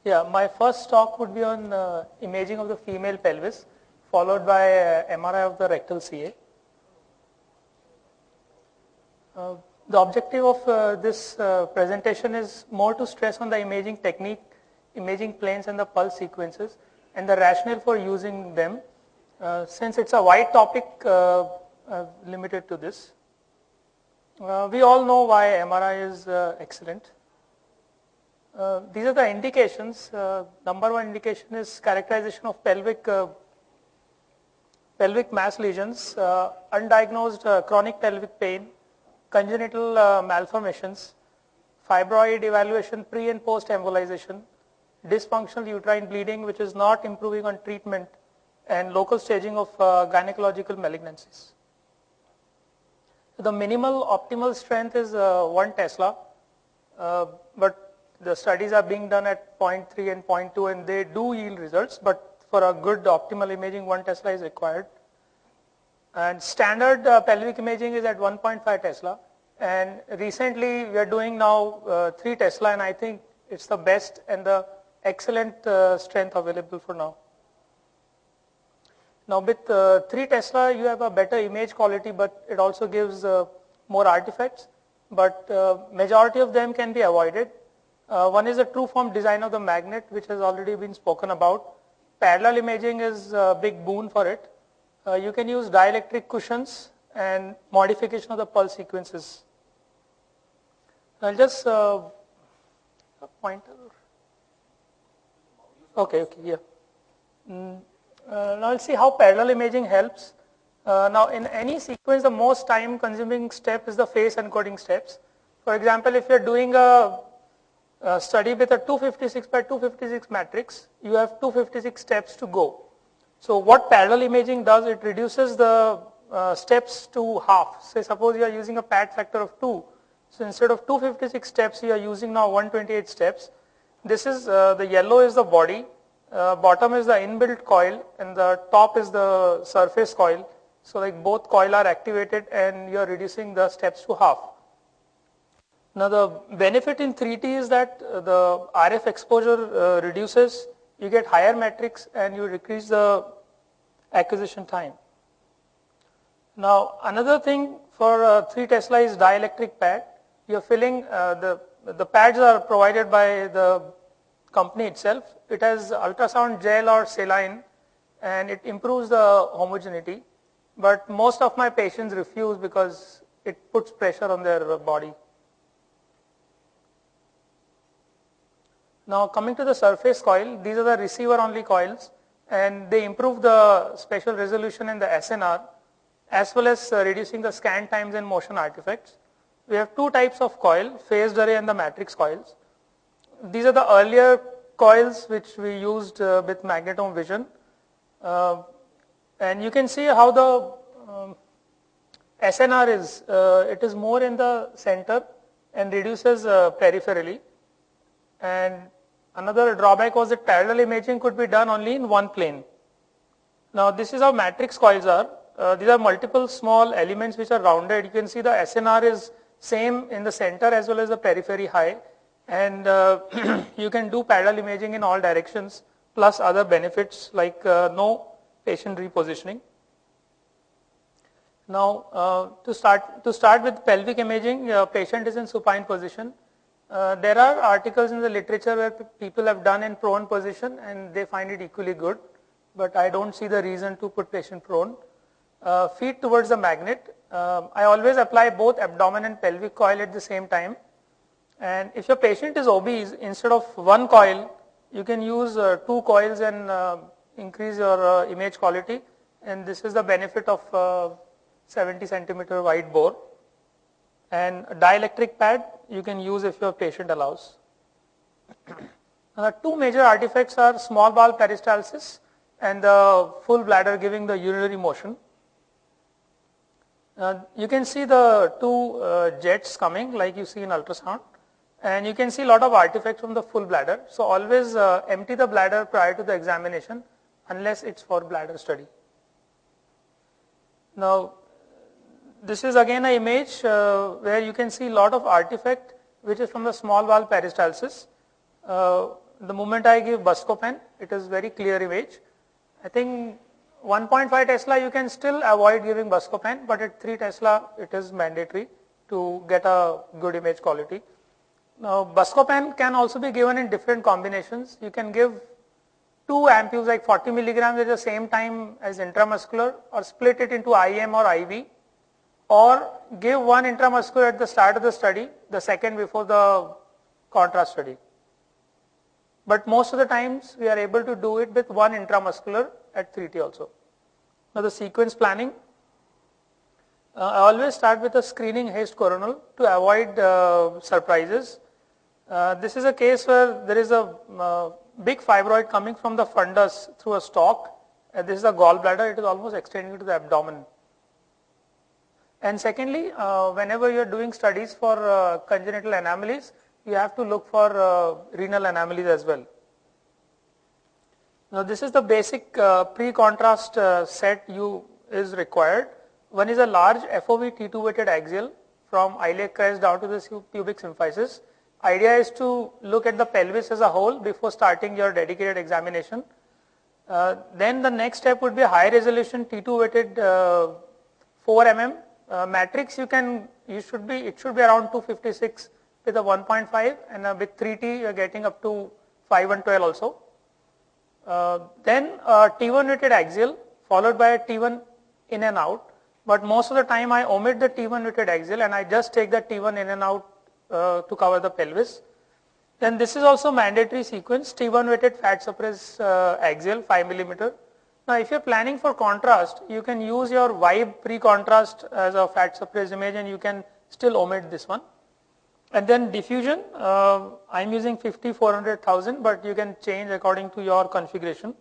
Yeah, my first talk would be on imaging of the female pelvis, followed by MRI of the rectal CA. The objective of this presentation is more to stress on the imaging technique, imaging planes and the pulse sequences, and the rationale for using them. Since it's a wide topic, limited to this. We all know why MRI is excellent. These are the indications. Number one indication is characterization of pelvic mass lesions, undiagnosed chronic pelvic pain, congenital malformations, fibroid evaluation pre and post embolization, dysfunctional uterine bleeding which is not improving on treatment, and local staging of gynecological malignancies. The minimal optimal strength is 1 Tesla, but the studies are being done at 0.3 and 0.2 and they do yield results, but for a good optimal imaging 1 Tesla is required. And standard pelvic imaging is at 1.5 Tesla, and recently we are doing now 3 Tesla, and I think it's the best and the excellent strength available for now. Now with 3 Tesla you have a better image quality, but it also gives more artifacts, but majority of them can be avoided. One is the true form design of the magnet, which has already been spoken about. Parallel imaging is a big boon for it. You can use dielectric cushions and modification of the pulse sequences. I'll just pointer. Okay, yeah. Now let's see how parallel imaging helps. Now in any sequence, the most time consuming step is the phase encoding steps. For example, if you're doing a study with a 256 by 256 matrix, you have 256 steps to go. So what parallel imaging does, it reduces the steps to half. Say suppose you are using a pad factor of 2. So instead of 256 steps, you are using now 128 steps. This is, the yellow is the body, bottom is the inbuilt coil, and the top is the surface coil. So like both coil are activated and you are reducing the steps to half. Now the benefit in 3T is that the RF exposure reduces, you get higher metrics and you decrease the acquisition time. Now another thing for 3 Tesla is dielectric pad. You're filling, the pads are provided by the company itself. It has ultrasound gel or saline and it improves the homogeneity. But most of my patients refuse because it puts pressure on their body. Now coming to the surface coil, these are the receiver only coils and they improve the spatial resolution in the SNR as well as reducing the scan times and motion artifacts. We have 2 types of coil, phased array and the matrix coils. These are the earlier coils which we used with magnetome vision. And you can see how the SNR is, it is more in the center and reduces peripherally. And another drawback was that parallel imaging could be done only in one plane. Now this is how matrix coils are. These are multiple small elements which are rounded. You can see the SNR is same in the center as well as the periphery high. And you can do parallel imaging in all directions plus other benefits like no patient repositioning. Now to start with pelvic imaging, patient is in supine position. There are articles in the literature where people have done in prone position and they find it equally good, but I don't see the reason to put patient prone. Feet towards the magnet. I always apply both abdomen and pelvic coil at the same time. And if your patient is obese, instead of 1 coil, you can use 2 coils and increase your image quality. And this is the benefit of 70 centimeter wide bore. And a dielectric pad you can use if your patient allows. Now, 2 major artifacts are small bowel peristalsis and the full bladder giving the urinary motion. You can see the 2 jets coming like you see in ultrasound, and you can see a lot of artifacts from the full bladder. So always empty the bladder prior to the examination unless it's for bladder study. Now this is again an image where you can see a lot of artifact which is from the small bowel peristalsis. the moment I give Buscopan, it is very clear image. I think 1.5 Tesla you can still avoid giving Buscopan, but at 3 Tesla it is mandatory to get a good image quality. Now Buscopan can also be given in different combinations. You can give 2 ampules like 40 milligrams at the same time as intramuscular, or split it into IM or IV, or give 1 intramuscular at the start of the study, the second before the contrast study. But most of the times we are able to do it with 1 intramuscular at 3T also. Now the sequence planning, I always start with a screening haste coronal to avoid surprises. This is a case where there is a big fibroid coming from the fundus through a stalk. This is a gallbladder, it is almost extending to the abdomen. And secondly, whenever you are doing studies for congenital anomalies, you have to look for renal anomalies as well. Now this is the basic pre-contrast set is required. One is a large FOV T2 weighted axial from iliac crest down to the pubic symphysis. Idea is to look at the pelvis as a whole before starting your dedicated examination. Then the next step would be a high resolution T2 weighted 4 mm matrix. It should be around 256 with a 1.5, and with 3T you are getting up to 512 also. Then T1 weighted axial followed by a T1 in and out, but most of the time I omit the T1 weighted axial and I just take the T1 in and out to cover the pelvis. Then this is also mandatory sequence, T1 weighted fat suppress axial 5 mm. Now if you are planning for contrast, you can use your Vibe pre-contrast as a fat suppressed image and you can still omit this one. And then diffusion, I am using 50, 400, 1000, but you can change according to your configuration.